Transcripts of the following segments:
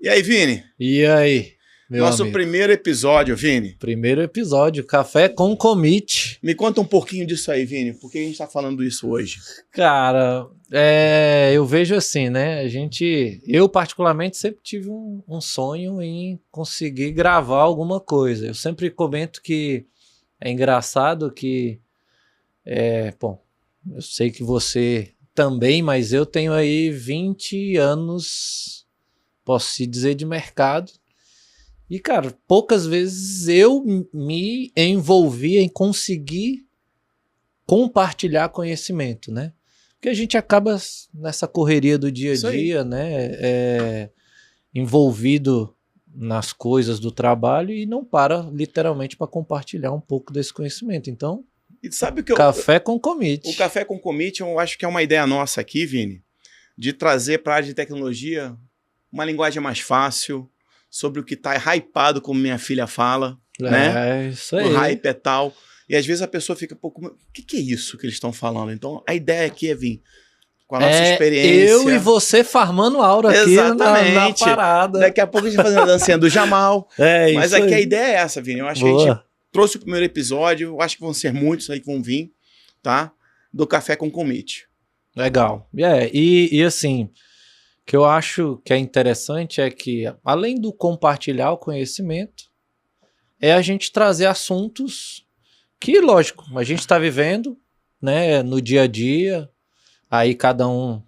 E aí, Vini? E aí, meu Nosso amigo? primeiro episódio, Vini. Primeiro episódio, Café com Commit. Me conta um pouquinho disso aí, Vini. Por que a gente tá falando isso hoje? Cara, eu vejo assim, né? Eu particularmente sempre tive um sonho em conseguir gravar alguma coisa. Eu sempre comento que é engraçado que, bom, eu sei que você também, mas eu tenho aí 20 anos, posso se dizer, de mercado. E, cara, poucas vezes eu me envolvi em conseguir compartilhar conhecimento, né? Porque a gente acaba nessa correria do dia a dia, né? Envolvido nas coisas do trabalho e não para literalmente para compartilhar um pouco desse conhecimento. Então, E sabe o que Café com Commit. O Café com Commit, eu acho que é uma ideia nossa aqui, Vini, de trazer para a área de tecnologia uma linguagem mais fácil, sobre o que tá hypado, como minha filha fala, né? É isso aí. O hype é tal. E às vezes a pessoa fica, pô, o que é isso que eles estão falando? Então, a ideia aqui é vir com a nossa experiência. Eu e você farmando aura aqui na parada. Daqui a pouco a gente vai fazer a dancinha do Jamal. Mas aqui a ideia é essa, Vini. Eu acho que a gente trouxe o primeiro episódio, eu acho que vão ser muitos aí que vão vir, tá? Do Café com Commit. Legal. E assim, o que eu acho que é interessante é que, além do compartilhar o conhecimento, é a gente trazer assuntos que, lógico, a gente está vivendo, né, no dia a dia, aí cada um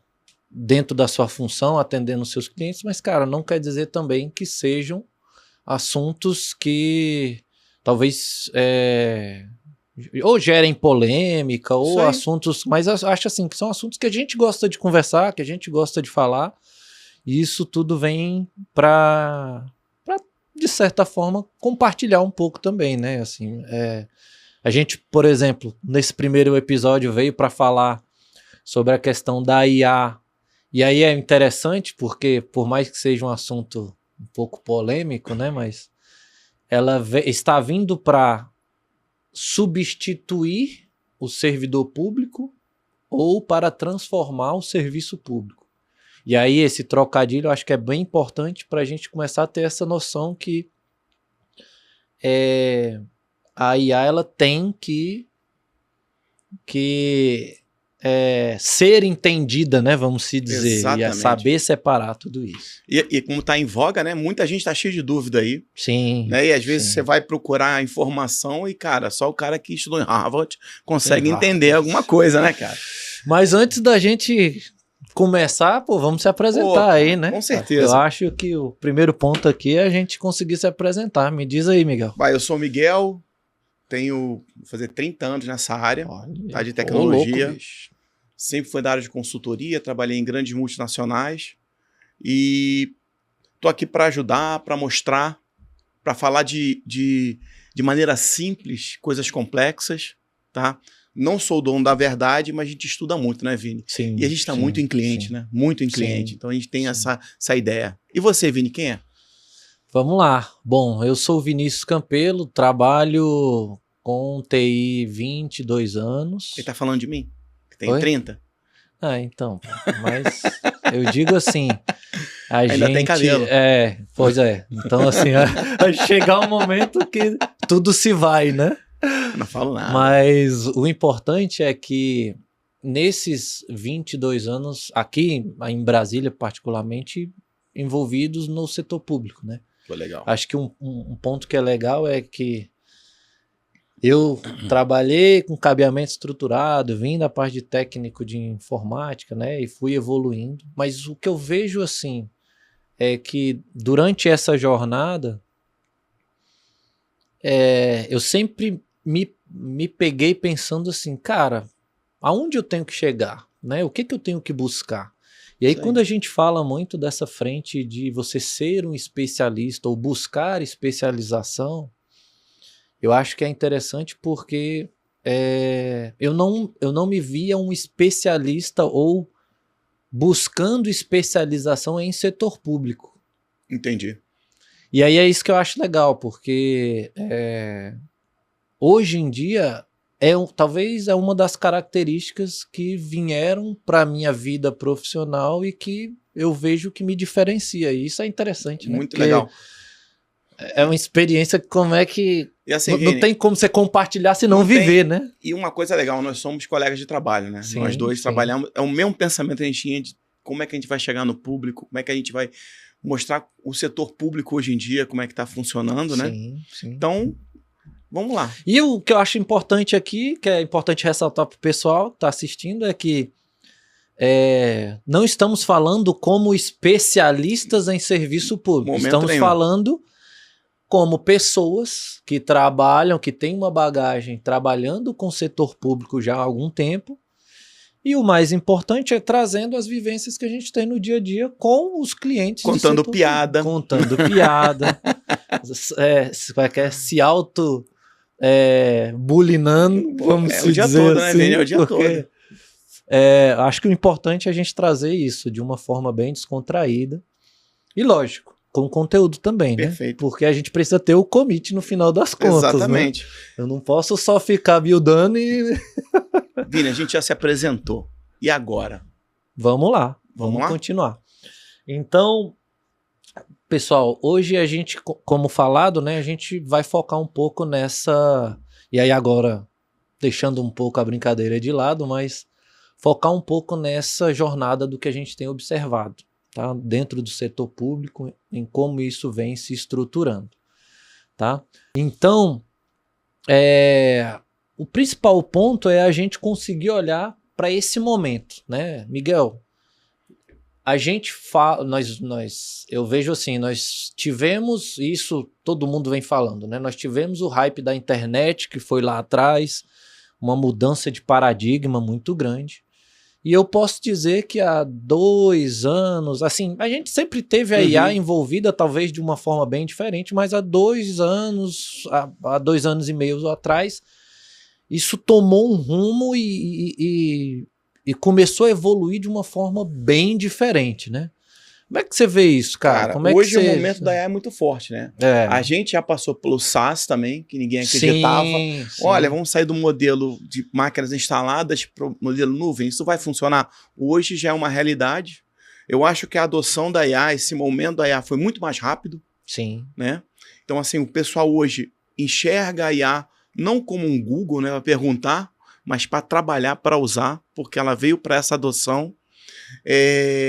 dentro da sua função, atendendo os seus clientes, mas, cara, não quer dizer também que sejam assuntos que talvez ou gerem polêmica, ou assuntos, mas eu acho assim, que são assuntos que a gente gosta de conversar, que a gente gosta de falar, e isso tudo vem para de certa forma, compartilhar um pouco também, né? Assim, a gente, por exemplo, nesse primeiro episódio veio para falar sobre a questão da IA, e aí é interessante porque, por mais que seja um assunto um pouco polêmico, né? Mas ela está vindo para substituir o servidor público ou para transformar o serviço público. E aí esse trocadilho eu acho que é bem importante para a gente começar a ter essa noção que a IA ela tem que ser entendida, né? Vamos se dizer. Exatamente. E saber separar tudo isso. E como está em voga, né? Muita gente está cheia de dúvida aí. Sim. Né? E às vezes você vai procurar informação e, cara, só o cara que estudou em Harvard consegue entender alguma coisa, né, cara? Mas antes da gente começar, vamos se apresentar aí, né? Com certeza. Eu acho que o primeiro ponto aqui é a gente conseguir se apresentar. Me diz aí, Miguel. Eu sou o Miguel, vou fazer 30 anos nessa área, tá, de tecnologia. Louco, sempre fui da área de consultoria, trabalhei em grandes multinacionais e tô aqui para ajudar, para mostrar, para falar de maneira simples, coisas complexas, tá? Não sou o dono da verdade, mas a gente estuda muito, né, Vini? Sim. E a gente está muito em cliente, né? Muito em cliente. Então a gente tem essa ideia. E você, Vini, quem é? Vamos lá. Bom, eu sou o Vinícius Campelo, trabalho com TI 22 anos. Ele tá falando de mim? Que tem 30? Então. Mas eu digo assim, Ainda tem cabelo. Pois é. Então, assim, vai chegar um momento que tudo se vai, né? Não falo nada. Mas o importante é que nesses 22 anos, aqui em Brasília particularmente, envolvidos no setor público, né? Foi legal. Acho que um ponto que é legal é que eu trabalhei com cabeamento estruturado, vim da parte de técnico de informática, né? E fui evoluindo. Mas o que eu vejo, assim, é que durante essa jornada, eu sempre me peguei pensando assim, cara, aonde eu tenho que chegar, né? O que eu tenho que buscar? E aí, quando a gente fala muito dessa frente de você ser um especialista ou buscar especialização, eu acho que é interessante porque eu não me via um especialista ou buscando especialização em setor público. Entendi. E aí é isso que eu acho legal, porque hoje em dia talvez é uma das características que vieram para a minha vida profissional e que eu vejo que me diferencia. E isso é interessante, né? Muito Porque legal. é uma experiência que como é que... E assim, não Vini, tem como você compartilhar se não viver, né? E uma coisa legal, nós somos colegas de trabalho, né? Sim, Nós dois sim. trabalhamos, é o mesmo pensamento que a gente tinha de como é que a gente vai chegar no público, como é que a gente vai mostrar o setor público hoje em dia, como é que está funcionando, né? Sim, sim. Então, vamos lá. E o que eu acho importante aqui, que é importante ressaltar para o pessoal que está assistindo, é que não estamos falando como especialistas em serviço público. Momento Estamos nenhum. falando como pessoas que trabalham, que têm uma bagagem trabalhando com o setor público já há algum tempo. E o mais importante é trazendo as vivências que a gente tem no dia a dia com os clientes. Contando piada. Contando piada. Se auto bulinando, vamos o dia dizer todo, assim, né, Vini? É o dia porque, todo. acho que o importante é a gente trazer isso de uma forma bem descontraída. E lógico, com conteúdo também, Perfeito. né? Porque a gente precisa ter o commit no final das contas. Exatamente. Né? Eu não posso só ficar buildando e... Vini, a gente já se apresentou. E agora? Vamos lá. Vamos lá? Continuar. Então, pessoal, hoje a gente, como falado, né, a gente vai focar um pouco nessa... E aí agora, deixando um pouco a brincadeira de lado, mas focar um pouco nessa jornada do que a gente tem observado, tá? Dentro do setor público, em como isso vem se estruturando, tá? Então, o principal ponto é a gente conseguir olhar para esse momento, né, Miguel? A gente fala, eu vejo assim, nós tivemos isso, todo mundo vem falando, né? Nós tivemos o hype da internet que foi lá atrás, uma mudança de paradigma muito grande. E eu posso dizer que há 2 anos, assim, a gente sempre teve a IA envolvida, talvez de uma forma bem diferente, mas há 2 anos, há 2 anos e meio atrás, isso tomou um rumo e começou a evoluir de uma forma bem diferente, né? Como é que você vê isso, cara? Como é hoje que o momento da IA é muito forte, né? A gente já passou pelo SaaS também, que ninguém acreditava. Sim. Olha, vamos sair do modelo de máquinas instaladas para o modelo nuvem. Isso vai funcionar? Hoje já é uma realidade. Eu acho que a adoção da IA, esse momento da IA foi muito mais rápido. Sim. Né? Então, assim, o pessoal hoje enxerga a IA não como um Google, né, para perguntar, mas para trabalhar, para usar, porque ela veio para essa adoção.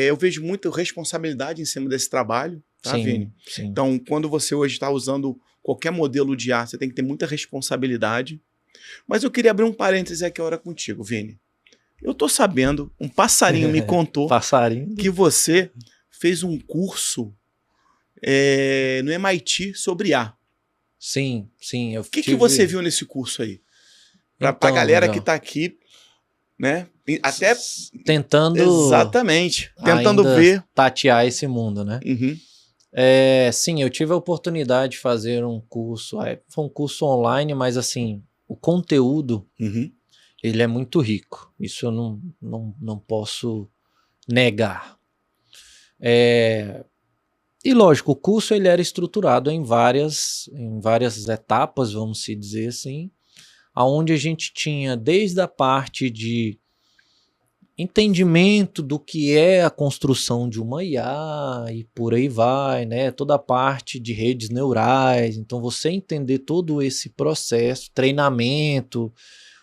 Eu vejo muita responsabilidade em cima desse trabalho, tá, Vini? Sim. Então, quando você hoje está usando qualquer modelo de IA, você tem que ter muita responsabilidade. Mas eu queria abrir um parêntese aqui agora contigo, Vini. Eu tô sabendo, um passarinho me contou que você fez um curso no MIT sobre IA. Sim. O que você viu nesse curso aí? Para a galera que está aqui, né? Até tentando... Exatamente. Tentando ver. Tatear esse mundo, né? Uhum. Sim, eu tive a oportunidade de fazer um curso. Foi um curso online, mas assim, o conteúdo, ele é muito rico. Isso eu não posso negar. E lógico, o curso ele era estruturado em várias etapas, vamos se dizer assim, onde a gente tinha desde a parte de entendimento do que é a construção de uma IA e por aí vai, né? Toda a parte de redes neurais, então você entender todo esse processo, treinamento,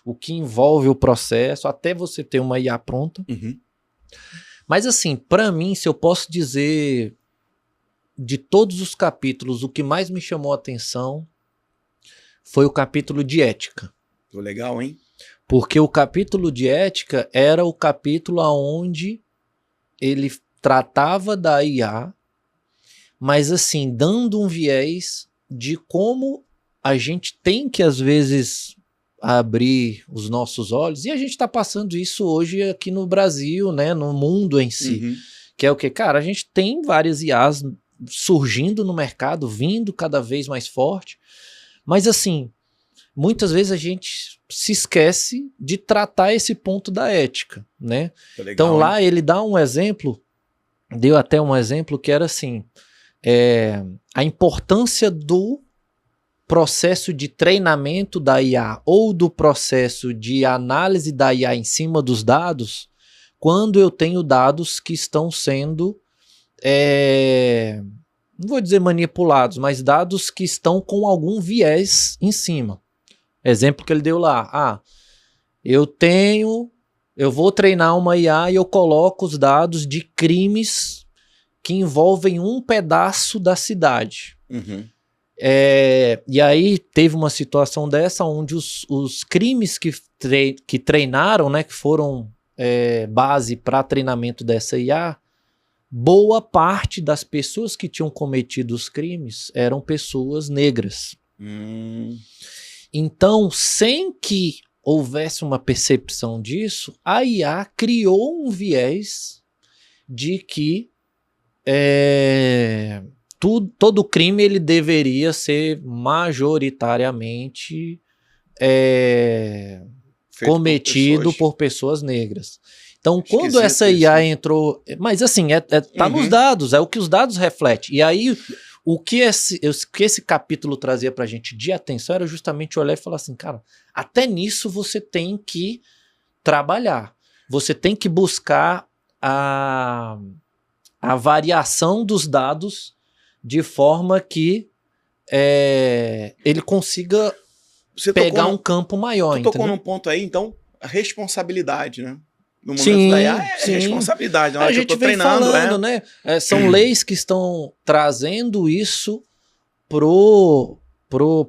o que envolve o processo, até você ter uma IA pronta. Mas assim, para mim, se eu posso dizer... De todos os capítulos, o que mais me chamou a atenção foi o capítulo de ética. Legal, hein? Porque o capítulo de ética era o capítulo onde ele tratava da IA, mas assim, dando um viés de como a gente tem que, às vezes, abrir os nossos olhos. E a gente está passando isso hoje aqui no Brasil, né, no mundo em si. Que é o que? Cara, a gente tem várias IAs surgindo no mercado, vindo cada vez mais forte, mas assim, muitas vezes a gente se esquece de tratar esse ponto da ética, né? Legal, então lá ele dá um exemplo, deu até um exemplo que era assim, a importância do processo de treinamento da IA ou do processo de análise da IA em cima dos dados quando eu tenho dados que estão sendo, não vou dizer manipulados, mas dados que estão com algum viés em cima. Exemplo que ele deu lá. Eu vou treinar uma IA e eu coloco os dados de crimes que envolvem um pedaço da cidade. Uhum. E aí teve uma situação dessa onde os crimes que treinaram, né, que foram base para treinamento dessa IA, boa parte das pessoas que tinham cometido os crimes eram pessoas negras. Então, sem que houvesse uma percepção disso, a IA criou um viés de que todo crime ele deveria ser majoritariamente cometido por pessoas negras. Então, quando essa IA entrou... Mas assim, tá nos dados, é o que os dados refletem. E aí, o que esse capítulo trazia pra gente de atenção era justamente olhar e falar assim, cara, até nisso você tem que trabalhar. Você tem que buscar a variação dos dados de forma que ele consiga pegar um campo maior. Você tocou num ponto aí, então, a responsabilidade, né? No momento da IA responsabilidade. Na hora a gente vem falando, né? São leis que estão trazendo isso pro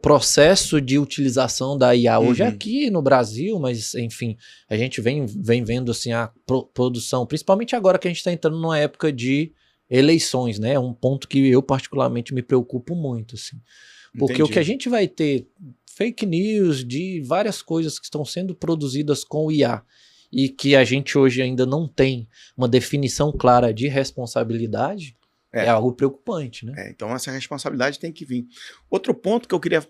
processo de utilização da IA hoje aqui no Brasil, mas enfim, a gente vem vendo assim a produção, principalmente agora que a gente está entrando numa época de eleições, né? É um ponto que eu particularmente me preocupo muito, assim. Porque o que a gente vai ter fake news de várias coisas que estão sendo produzidas com o IA e que a gente hoje ainda não tem uma definição clara de responsabilidade, é algo preocupante, né? Então essa responsabilidade tem que vir. Outro ponto que eu queria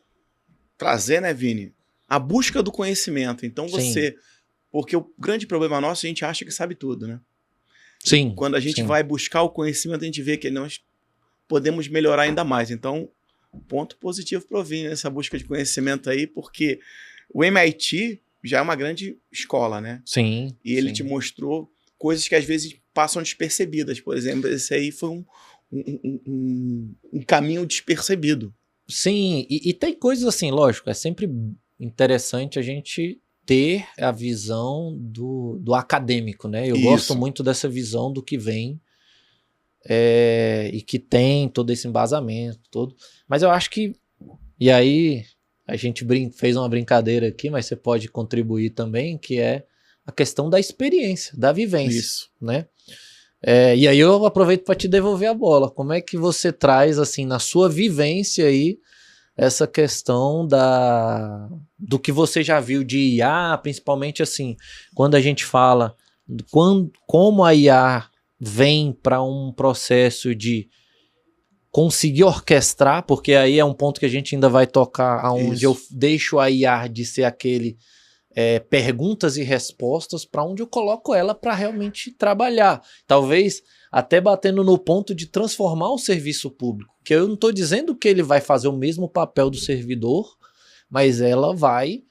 trazer, né, Vini? A busca do conhecimento. Então porque o grande problema nosso, a gente acha que sabe tudo, né? Sim. Quando a gente vai buscar o conhecimento, a gente vê que nós podemos melhorar ainda mais. Então, ponto positivo para o Vini nessa busca de conhecimento aí, porque o MIT já é uma grande escola, né? Sim. E ele te mostrou coisas que às vezes passam despercebidas. Por exemplo, esse aí foi um caminho despercebido. Sim, e tem coisas assim, lógico, é sempre interessante a gente ter a visão do acadêmico, né? Eu gosto muito dessa visão do que vem e que tem todo esse embasamento, todo. Mas eu acho que... E aí, a gente fez uma brincadeira aqui, mas você pode contribuir também, que é a questão da experiência, da vivência, né? E aí eu aproveito para te devolver a bola. Como é que você traz, assim, na sua vivência aí, essa questão do que você já viu de IA, principalmente assim, quando a gente fala como a IA vem para um processo de conseguir orquestrar, porque aí é um ponto que a gente ainda vai tocar, onde eu deixo a IA de ser aquele perguntas e respostas para onde eu coloco ela para realmente trabalhar. Talvez até batendo no ponto de transformar o serviço público, que eu não estou dizendo que ele vai fazer o mesmo papel do servidor, mas ela vai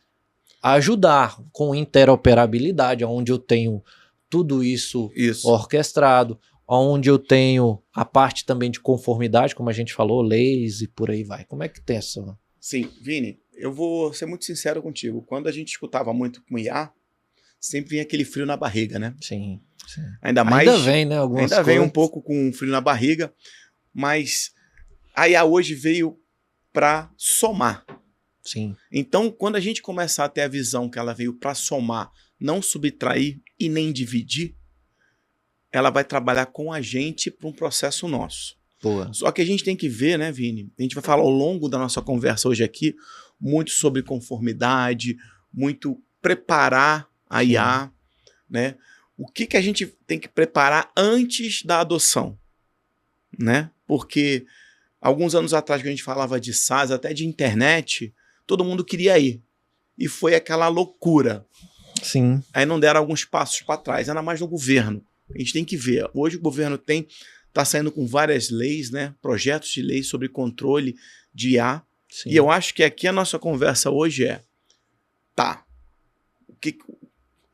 ajudar com interoperabilidade, onde eu tenho tudo isso orquestrado, onde eu tenho a parte também de conformidade, como a gente falou, leis e por aí vai. Como é que tem essa... Sim, Vini, eu vou ser muito sincero contigo. Quando a gente escutava muito com IA, sempre vinha aquele frio na barriga, né? Sim. Ainda vem, né? Ainda vem um pouco com frio na barriga, mas a IA hoje veio para somar. Sim. Então, quando a gente começar a ter a visão que ela veio para somar, não subtrair e nem dividir, ela vai trabalhar com a gente para um processo nosso. Boa. Só que a gente tem que ver, né, Vini? A gente vai falar ao longo da nossa conversa hoje aqui muito sobre conformidade, muito preparar a IA, né? O que a gente tem que preparar antes da adoção, né? Porque alguns anos atrás, que a gente falava de SaaS, até de internet, todo mundo queria ir. E foi aquela loucura. Sim. Aí não deram alguns passos para trás, ainda mais no governo. A gente tem que ver. Hoje o governo está saindo com várias leis, né? Projetos de lei sobre controle de IA. Sim. E eu acho que aqui a nossa conversa hoje tá,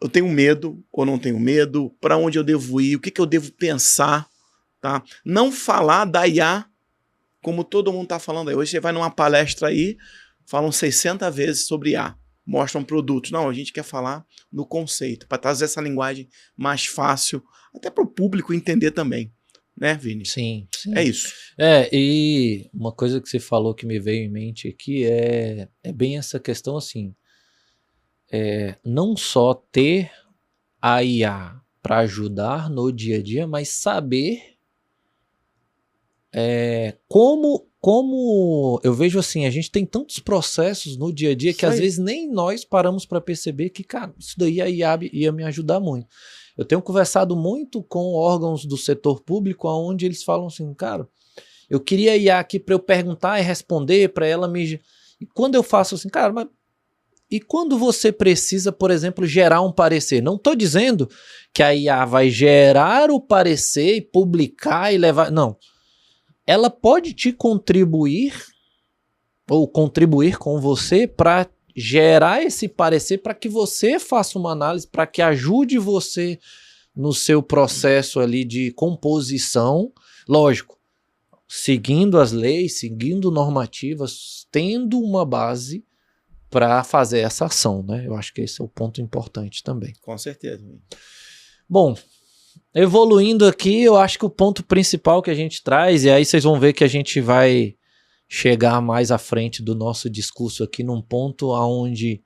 eu tenho medo ou não tenho medo? Para onde eu devo ir? O que eu devo pensar? Tá? Não falar da IA como todo mundo está falando aí. Hoje você vai numa palestra aí, falam 60 vezes sobre IA, mostram produtos. Não, a gente quer falar no conceito, para trazer essa linguagem mais fácil, até para o público entender também. Né, Vini? Sim, sim. É isso. E uma coisa que você falou que me veio em mente aqui é bem essa questão assim, não só ter a IA para ajudar no dia a dia, mas saber como eu vejo assim, a gente tem tantos processos no dia a dia que às vezes nem nós paramos para perceber que, cara, isso daí a IA ia me ajudar muito. Eu tenho conversado muito com órgãos do setor público, onde eles falam assim, cara, eu queria a IA aqui para eu perguntar e responder, para ela me... E quando eu faço assim, cara, mas e quando você precisa, por exemplo, gerar um parecer? Não estou dizendo que a IA vai gerar o parecer e publicar e levar... Não. Ela pode te contribuir ou contribuir com você para gerar esse parecer, para que você faça uma análise, para que ajude você no seu processo ali de composição, lógico, seguindo as leis, seguindo normativas, tendo uma base para fazer essa ação, né? Eu acho que esse é o ponto importante também. Com certeza. Bom, evoluindo aqui, eu acho que o ponto principal que a gente traz, e aí vocês vão ver que a gente vai chegar mais à frente do nosso discurso aqui num ponto onde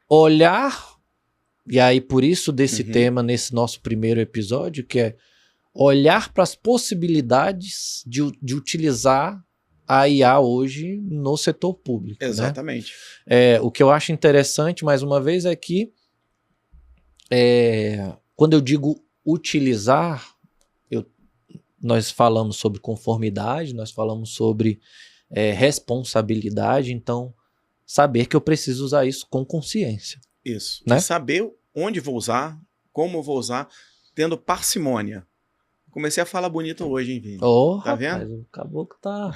olhar, e aí por isso desse tema nesse nosso primeiro episódio, que é olhar para as possibilidades de utilizar a IA hoje no setor público. Exatamente. Né? O que eu acho interessante, mais uma vez, é que quando eu digo utilizar, nós falamos sobre conformidade, nós falamos sobre responsabilidade, então saber que eu preciso usar isso com consciência. Isso. Né? De saber onde vou usar, como vou usar, tendo parcimônia. Comecei a falar bonito hoje, hein, Vini? Tá Rapaz, vendo? O caboclo tá...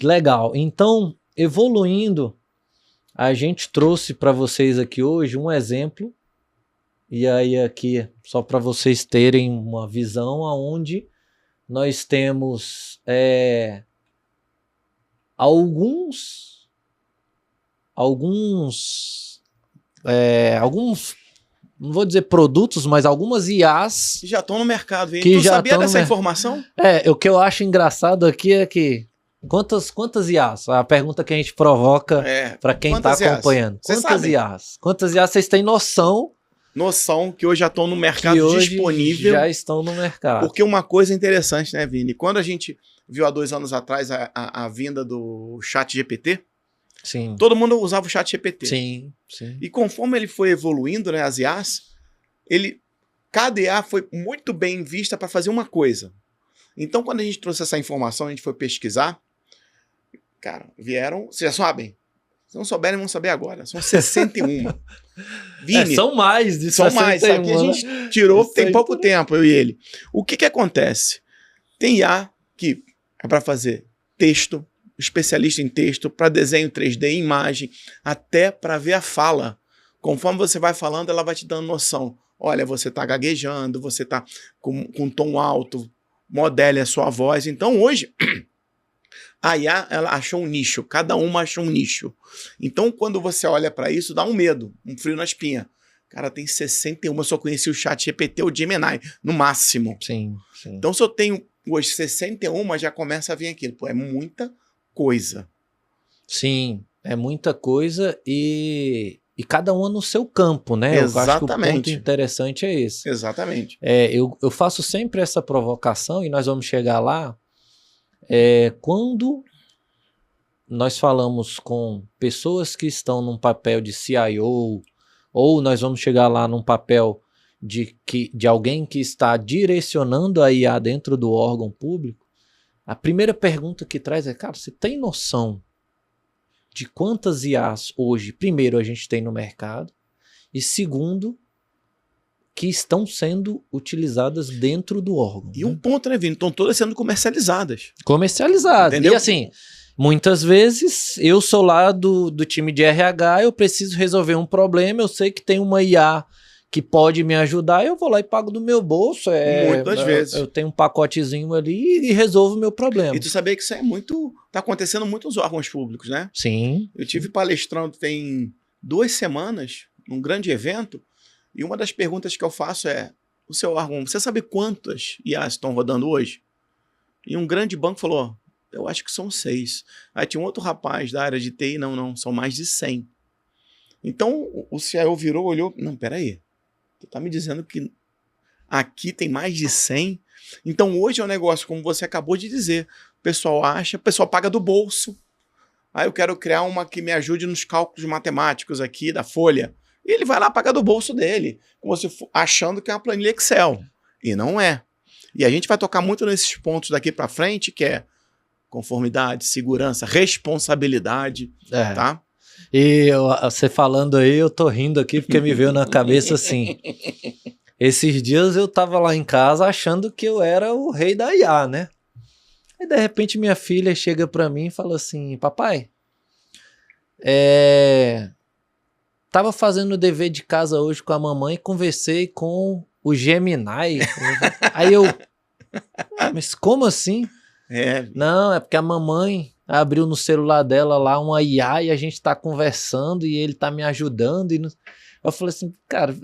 Legal. Então, evoluindo, a gente trouxe para vocês aqui hoje um exemplo, e aí aqui, só para vocês terem uma visão aonde nós temos alguns, não vou dizer produtos, mas algumas IAs já estão no mercado, Vini. Que tu já sabia dessa informação? O que eu acho engraçado aqui é que quantas IAs? A pergunta que a gente provoca para quem está acompanhando. Quantas IAs vocês têm noção? Noção que hoje já estão no mercado disponível. Já estão no mercado. Porque uma coisa interessante, né, Vini? Quando a gente viu há 2 anos atrás a vinda do ChatGPT, sim, todo mundo usava o ChatGPT. Sim, sim. E conforme ele foi evoluindo, né, as IAs, cada IA foi muito bem vista para fazer uma coisa. Então, quando a gente trouxe essa informação, a gente foi pesquisar, cara, vieram, vocês já sabem. Se não souberem, vão saber agora. São 61. Vini, são mais de 61. São mais. Aqui a gente tirou tem pouco tempo, eu e ele. O que acontece? Tem IA que é para fazer texto, especialista em texto, para desenho 3D, imagem, até para ver a fala. Conforme você vai falando, ela vai te dando noção. Olha, você está gaguejando, você está com um tom alto, modele a sua voz. Então, hoje... A IA, ela achou um nicho, cada uma achou um nicho. Então, quando você olha para isso, dá um medo, um frio na espinha. Cara, tem 61, eu só conheci o ChatGPT ou o Gemini, no máximo. Sim, sim. Então, se eu tenho hoje 61, já começa a vir aquilo. Pô, é muita coisa. Sim, é muita coisa e cada uma no seu campo, né? Exatamente. Eu acho que o ponto interessante é esse. Exatamente. Eu faço sempre essa provocação e nós vamos chegar lá. Quando nós falamos com pessoas que estão num papel de CIO, ou nós vamos chegar lá num papel de alguém que está direcionando a IA dentro do órgão público, a primeira pergunta que traz é, cara, você tem noção de quantas IAs hoje, primeiro, a gente tem no mercado, e segundo, que estão sendo utilizadas dentro do órgão. E um ponto, né, Vini? Estão todas sendo comercializadas. Comercializadas. Entendeu? E assim, muitas vezes eu sou lá do time de RH, eu preciso resolver um problema, eu sei que tem uma IA que pode me ajudar, eu vou lá e pago do meu bolso. Muitas vezes. Eu tenho um pacotezinho ali e resolvo o meu problema. E tu sabia que isso é muito... Tá acontecendo muito nos órgãos públicos, né? Sim. Eu tive palestrando tem 2 semanas, num grande evento, e uma das perguntas que eu faço é, o seu órgão, você sabe quantas IAs estão rodando hoje? E um grande banco falou, eu acho que são 6. Aí tinha um outro rapaz da área de TI, não, são mais de 100. Então o CIO virou, olhou, não, peraí, tu tá me dizendo que aqui tem mais de 100? Então hoje é um negócio, como você acabou de dizer, o pessoal acha, o pessoal paga do bolso. Aí eu quero criar uma que me ajude nos cálculos matemáticos aqui da folha. E ele vai lá pagar do bolso dele, como se achando que é uma planilha Excel. E não é. E a gente vai tocar muito nesses pontos daqui para frente, que é conformidade, segurança, responsabilidade, tá? E você falando aí, eu tô rindo aqui porque me veio na cabeça assim. Esses dias eu tava lá em casa achando que eu era o rei da IA, né? Aí de repente minha filha chega pra mim e fala assim, papai, tava fazendo o dever de casa hoje com a mamãe e conversei com o Gemini. Aí eu, mas como assim? Não, é porque a mamãe abriu no celular dela lá uma IA e a gente tá conversando e ele tá me ajudando. E eu falei assim, cara,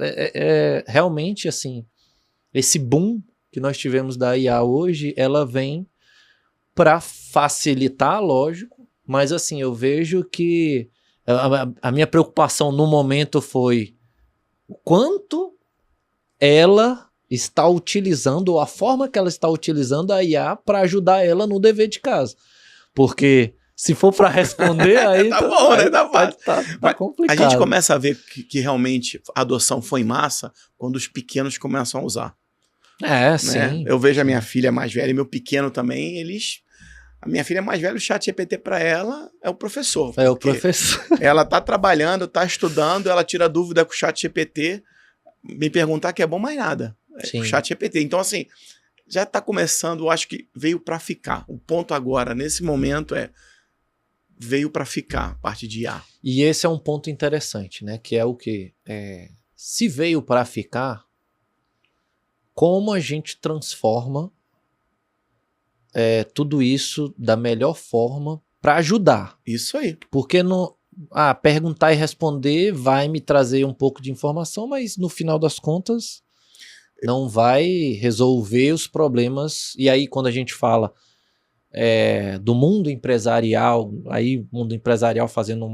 realmente assim, esse boom que nós tivemos da IA hoje, ela vem para facilitar, lógico, mas assim, eu vejo que a minha preocupação no momento foi o quanto ela está utilizando, ou a forma que ela está utilizando a IA para ajudar ela no dever de casa. Porque se for para responder, aí tá bom, né? Tá complicado. A gente começa a ver que realmente a adoção foi em massa quando os pequenos começam a usar. Sim. Eu vejo a minha filha mais velha e meu pequeno também, a minha filha mais velha, o ChatGPT para ela é o professor. É o professor. Ela tá trabalhando, tá estudando, ela tira dúvida com o ChatGPT, me perguntar que é bom mais nada. O ChatGPT. Então, assim, já tá começando, eu acho que veio para ficar. O ponto agora, nesse momento, veio para ficar, a parte de IA. E esse é um ponto interessante, né? Que é o quê? Se veio para ficar, como a gente transforma tudo isso da melhor forma para ajudar. Isso aí. Porque perguntar e responder vai me trazer um pouco de informação, mas no final das contas não vai resolver os problemas. E aí quando a gente fala do mundo empresarial, aí mundo empresarial fazendo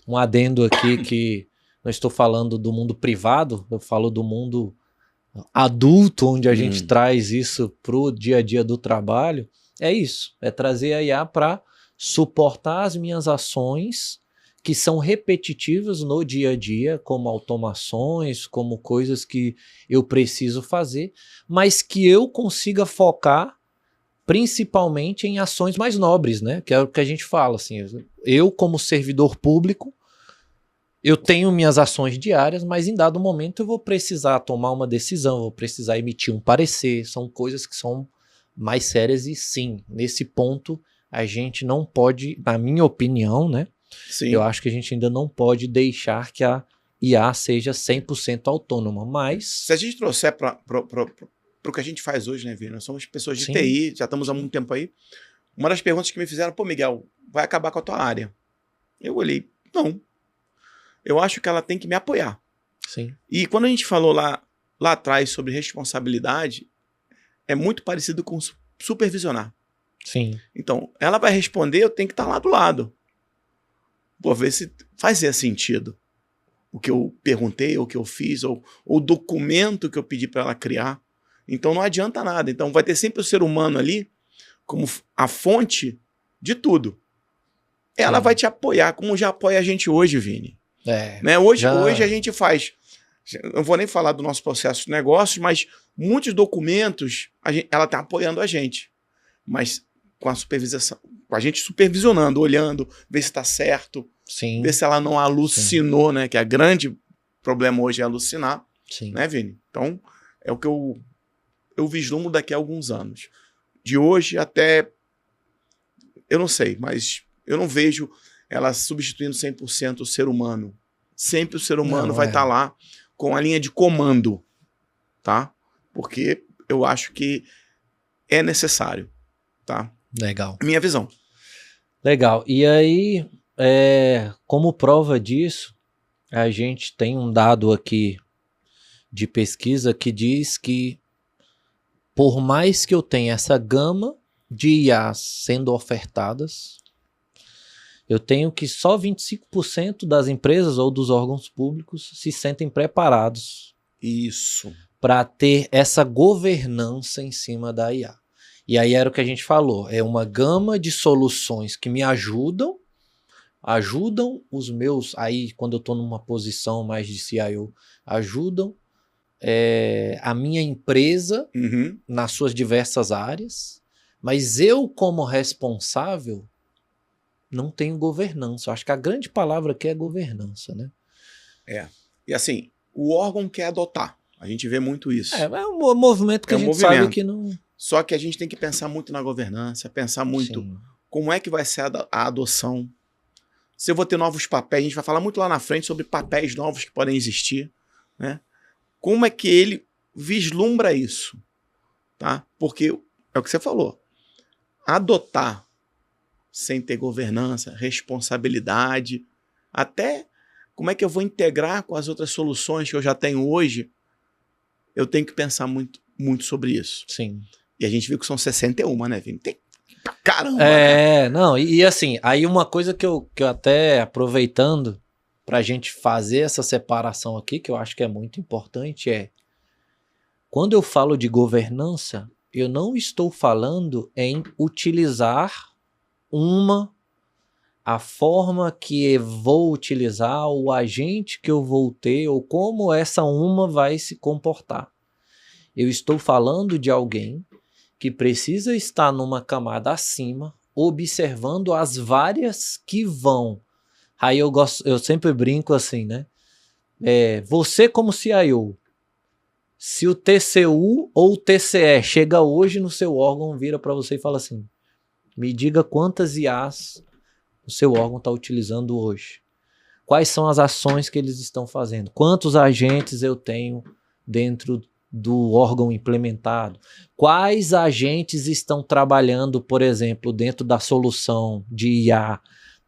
um adendo aqui que não estou falando do mundo privado, eu falo do mundo adulto, onde a gente traz isso pro dia a dia do trabalho, é isso, é trazer a IA para suportar as minhas ações que são repetitivas no dia a dia, como automações, como coisas que eu preciso fazer, mas que eu consiga focar principalmente em ações mais nobres, né? Que é o que a gente fala, assim, eu como servidor público, eu tenho minhas ações diárias, mas em dado momento eu vou precisar tomar uma decisão, vou precisar emitir um parecer, são coisas que são mais sérias e sim, nesse ponto a gente não pode, na minha opinião, né? Sim. Eu acho que a gente ainda não pode deixar que a IA seja 100% autônoma, mas... Se a gente trouxer para o que a gente faz hoje, né, Vini? Nós somos pessoas de Sim. TI, já estamos há muito tempo aí. Uma das perguntas que me fizeram, pô, Miguel, vai acabar com a tua área? Eu olhei, não. Eu acho que ela tem que me apoiar. Sim. E quando a gente falou lá atrás sobre responsabilidade, é muito parecido com supervisionar. Sim. Então, ela vai responder, eu tenho que estar lá do lado. Vou ver se fazia sentido o que eu perguntei, o que eu fiz, ou o documento que eu pedi para ela criar. Então, não adianta nada. Então, vai ter sempre o ser humano ali como a fonte de tudo. Ela vai te apoiar, como já apoia a gente hoje, Vini. Né? Hoje a gente faz... Eu não vou nem falar do nosso processo de negócios, mas muitos documentos ela está apoiando a gente. Mas com a supervisão, com a gente supervisionando, olhando, ver se está certo, Sim. ver se ela não alucinou, né? Que é o grande problema hoje é alucinar. Sim. né, Vini? Então, é o que eu vislumbro daqui a alguns anos. De hoje até, eu não sei, mas eu não vejo ela substituindo 100% o ser humano. Sempre o ser humano vai estar lá com a linha de comando, tá? Porque eu acho que é necessário, tá? Legal. Minha visão. Legal. E aí, como prova disso, a gente tem um dado aqui de pesquisa que diz que por mais que eu tenha essa gama de IAs sendo ofertadas, eu tenho que só 25% das empresas ou dos órgãos públicos se sentem preparados Isso. para ter essa governança em cima da IA. E aí era o que a gente falou, é uma gama de soluções que me ajudam os meus, aí quando eu estou numa posição mais de CIO, ajudam a minha empresa nas suas diversas áreas, mas eu como responsável não tenho governança. Eu acho que a grande palavra aqui é governança, né? E assim, o órgão quer adotar. A gente vê muito isso. É um movimento que a gente sabe que não... Só que a gente tem que pensar muito na governança, pensar muito como é que vai ser a adoção. Se eu vou ter novos papéis, a gente vai falar muito lá na frente sobre papéis novos que podem existir, né? Como é que ele vislumbra isso, tá? Porque é o que você falou. Adotar sem ter governança, responsabilidade, até como é que eu vou integrar com as outras soluções que eu já tenho hoje, eu tenho que pensar muito, muito sobre isso. Sim. E a gente viu que são 61, né, Vini? Tem pra caramba, né? Não, e assim, aí uma coisa que eu até aproveitando pra gente fazer essa separação aqui, que eu acho que é muito importante, quando eu falo de governança, eu não estou falando em utilizar a forma que eu vou utilizar, o agente que eu vou ter, ou como essa vai se comportar. Eu estou falando de alguém que precisa estar numa camada acima, observando as várias que vão. Aí eu sempre brinco assim, né? Você como CIO, se o TCU ou o TCE chega hoje no seu órgão, vira para você e fala assim, me diga quantas IAs o seu órgão está utilizando hoje. Quais são as ações que eles estão fazendo? Quantos agentes eu tenho dentro do órgão implementado? Quais agentes estão trabalhando, por exemplo, dentro da solução de IA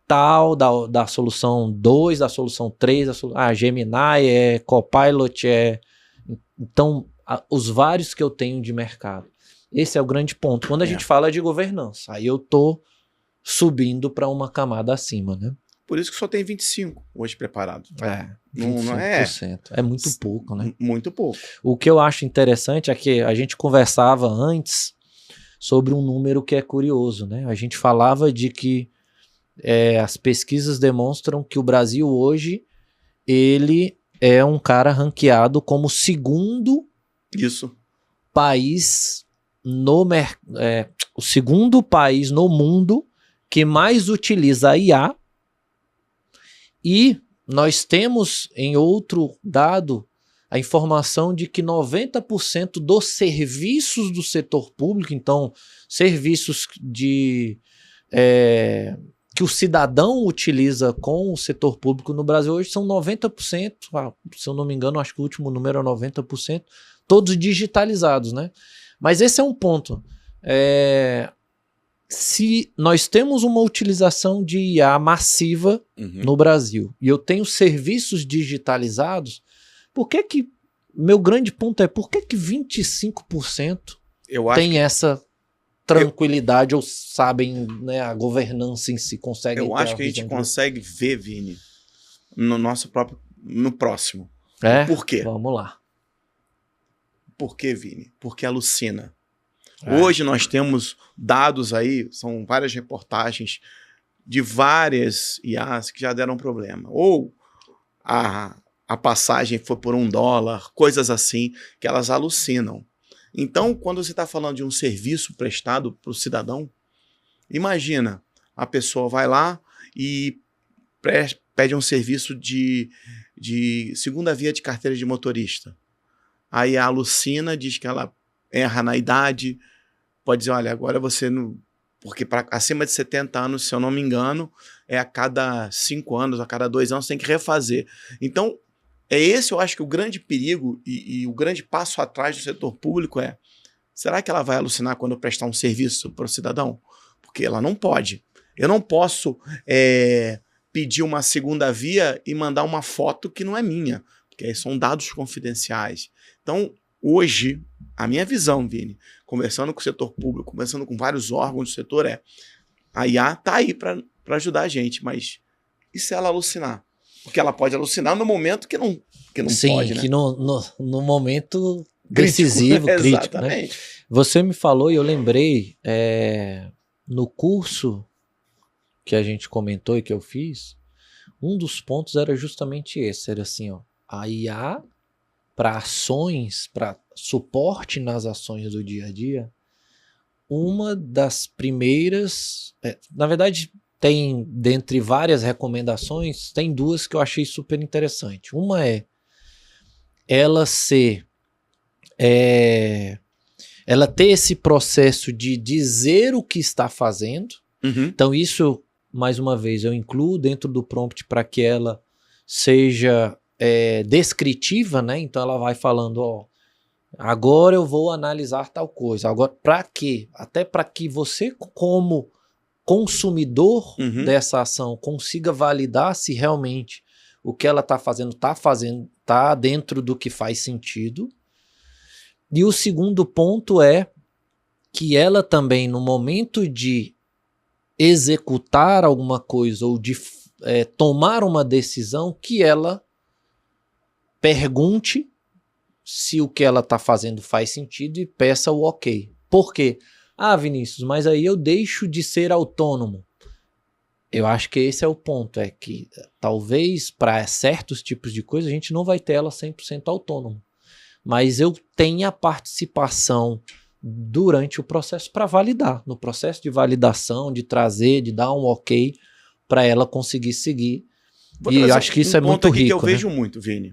tal, da solução 2, da solução 3, Gemini, Copilot, então, os vários que eu tenho de mercado. Esse é o grande ponto. Quando a gente fala de governança, aí eu tô subindo para uma camada acima, né? Por isso que só tem 25 hoje preparados. 25%. Não é? É muito pouco, né? Muito pouco. O que eu acho interessante é que a gente conversava antes sobre um número que é curioso, né? A gente falava de que as pesquisas demonstram que o Brasil hoje, ele é um cara ranqueado como o segundo país o segundo país no mundo que mais utiliza a IA, e nós temos em outro dado a informação de que 90% dos serviços do setor público, então serviços que o cidadão utiliza com o setor público no Brasil hoje são 90%, se eu não me engano, acho que o último número é 90%, todos digitalizados, né? Mas esse é um ponto. Se nós temos uma utilização de IA massiva no Brasil e eu tenho serviços digitalizados, meu grande ponto é por que 25% tem essa tranquilidade ou sabem, né, a governança em si, conseguem Eu acho que a gente consegue ver, Vini, no próximo. Por quê? Vamos lá. Por quê, Vini? Porque alucina. Hoje nós temos dados aí, são várias reportagens de várias IAs que já deram problema. Ou a passagem foi por $1, coisas assim, que elas alucinam. Então, quando você está falando de um serviço prestado para o cidadão, imagina, a pessoa vai lá e pede um serviço de segunda via de carteira de motorista. a IA alucina, diz que ela erra na idade, pode dizer, olha, agora você não... Porque acima de 70 anos, se eu não me engano, é a cada 5 anos, a cada 2 anos, tem que refazer. Então, eu acho que o grande perigo e o grande passo atrás do setor público é, será que ela vai alucinar quando eu prestar um serviço para o cidadão? Porque ela não pode. Eu não posso pedir uma segunda via e mandar uma foto que não é minha, porque aí são dados confidenciais. Então, hoje, a minha visão, Vini, conversando com o setor público, conversando com vários órgãos do setor, a IA está aí para ajudar a gente, mas e se ela alucinar? Porque ela pode alucinar no momento que não Sim, pode, né? que no momento decisivo, crítico, exatamente. Né? Você me falou e eu lembrei, no curso que a gente comentou e que eu fiz, um dos pontos era justamente esse, era assim, ó, a IA para ações, para suporte nas ações do dia a dia, uma das primeiras, na verdade tem, dentre várias recomendações, tem duas que eu achei super interessante. Uma é ela ela ter esse processo de dizer o que está fazendo. Uhum. Então isso, mais uma vez, eu incluo dentro do prompt para que ela seja descritiva, né? Então ela vai falando, ó, agora eu vou analisar tal coisa. Agora, para quê? Até para que você, como consumidor dessa ação, consiga validar se realmente o que ela está fazendo tá dentro do que faz sentido. E o segundo ponto é que ela também, no momento de executar alguma coisa ou de tomar uma decisão, que ela pergunte se o que ela está fazendo faz sentido e peça o ok. Por quê? Ah, Vinícius, mas aí eu deixo de ser autônomo. Eu acho que esse é o ponto, é que talvez para certos tipos de coisa a gente não vai ter ela 100% autônomo. Mas eu tenho a participação durante o processo para validar. No processo de validação, de trazer, de dar um ok para ela conseguir seguir. E eu acho que isso é muito rico. Que eu né? vejo muito, Vini.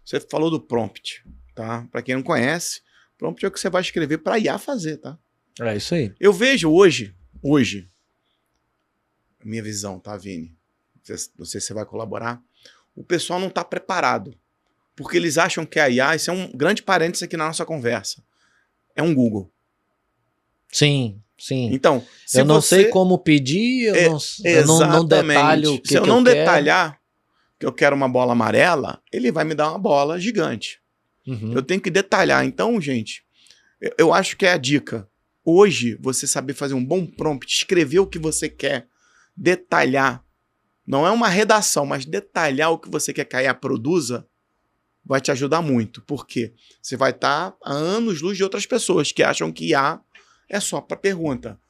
Você falou do prompt, tá? Para quem não conhece, prompt é o que você vai escrever para a IA fazer, tá? É isso aí. Eu vejo hoje, minha visão, tá, Vini? Não sei se você vai colaborar. O pessoal não está preparado. Porque eles acham que a IA, isso é um grande parênteses aqui na nossa conversa, é um Google. Sim, sim. Então, eu não sei como pedir, eu não detalho o que se eu não detalhar que eu quero uma bola amarela, ele vai me dar uma bola gigante. Uhum. Eu tenho que detalhar. Então, gente, eu acho que é a dica. Hoje, você saber fazer um bom prompt, escrever o que você quer, detalhar. Não é uma redação, mas detalhar o que você quer que a IA produza, vai te ajudar muito. Porque você vai estar a anos-luz de outras pessoas que acham que IA é só para pergunta.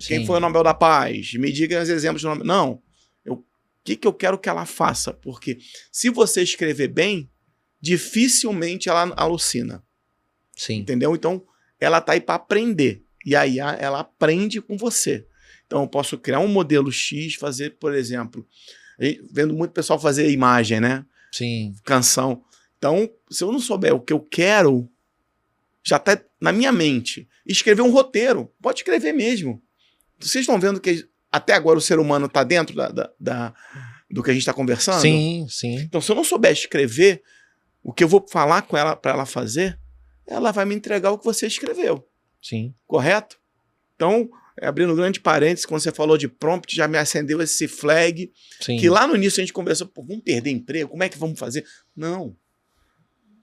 Quem foi o Nobel da Paz? Me diga os exemplos do Nobel. Não. O que eu quero que ela faça? Porque se você escrever bem, dificilmente ela alucina. Sim. Entendeu? Então, ela está aí para aprender. E a IA, ela aprende com você. Então, eu posso criar um modelo X, fazer, por exemplo, vendo muito pessoal fazer imagem, né? Sim. Canção. Então, se eu não souber o que eu quero, já está na minha mente. Escrever um roteiro. Pode escrever mesmo. Vocês estão vendo que até agora o ser humano está dentro do que a gente está conversando? Sim, sim. Então, se eu não souber escrever o que eu vou falar com ela para ela fazer, ela vai me entregar o que você escreveu. Sim. Correto? Então, abrindo um grande parênteses, quando você falou de prompt, já me acendeu esse flag. Sim. Que lá no início a gente conversou, pô, vamos perder emprego? Como é que vamos fazer? Não.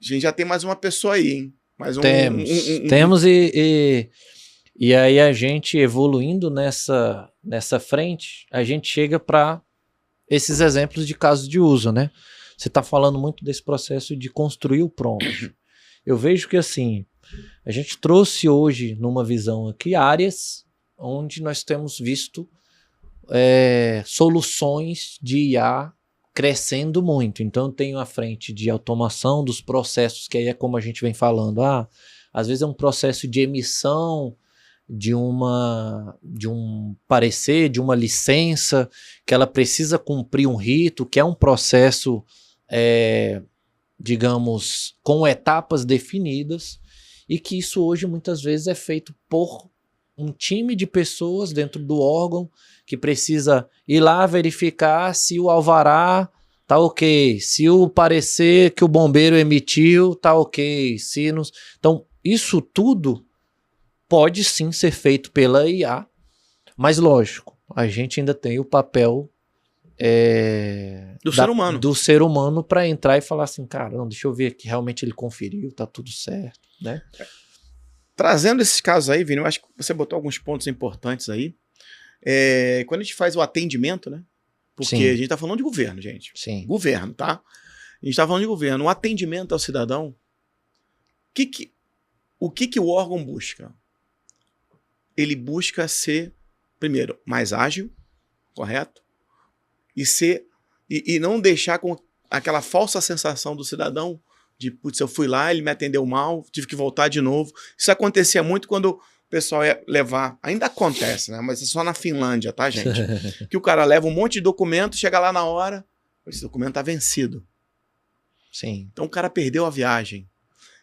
A gente já tem mais uma pessoa aí, hein? Temos e aí a gente evoluindo nessa frente, a gente chega para esses exemplos de casos de uso, né? Você está falando muito desse processo de construir o prompt. Eu vejo que assim, a gente trouxe hoje numa visão aqui áreas onde nós temos visto soluções de IA crescendo muito. Então eu tenho a frente de automação dos processos, que aí é como a gente vem falando, às vezes é um processo de emissão de um parecer, de uma licença, que ela precisa cumprir um rito, que é um processo digamos, com etapas definidas, e que isso hoje muitas vezes é feito por um time de pessoas dentro do órgão que precisa ir lá verificar se o alvará tá ok, se o parecer que o bombeiro emitiu tá ok, se não... Então, isso tudo pode sim ser feito pela IA, mas lógico, a gente ainda tem o papel do ser humano para entrar e falar assim, cara, não, deixa eu ver que realmente ele conferiu, tá tudo certo, né? Trazendo esses casos aí, Vini, eu acho que você botou alguns pontos importantes aí. Quando a gente faz o atendimento, né? Porque Sim. a gente tá falando de governo, gente. Sim. Governo, tá? A gente tá falando de governo. O atendimento ao cidadão, o que o órgão busca? Ele busca ser, primeiro, mais ágil, correto? E não deixar com aquela falsa sensação do cidadão de, putz, eu fui lá, ele me atendeu mal, tive que voltar de novo. Isso acontecia muito quando o pessoal ia levar, ainda acontece, né? Mas é só na Finlândia, tá, gente? Que o cara leva um monte de documento, chega lá na hora, esse documento tá vencido. Sim. Então o cara perdeu a viagem.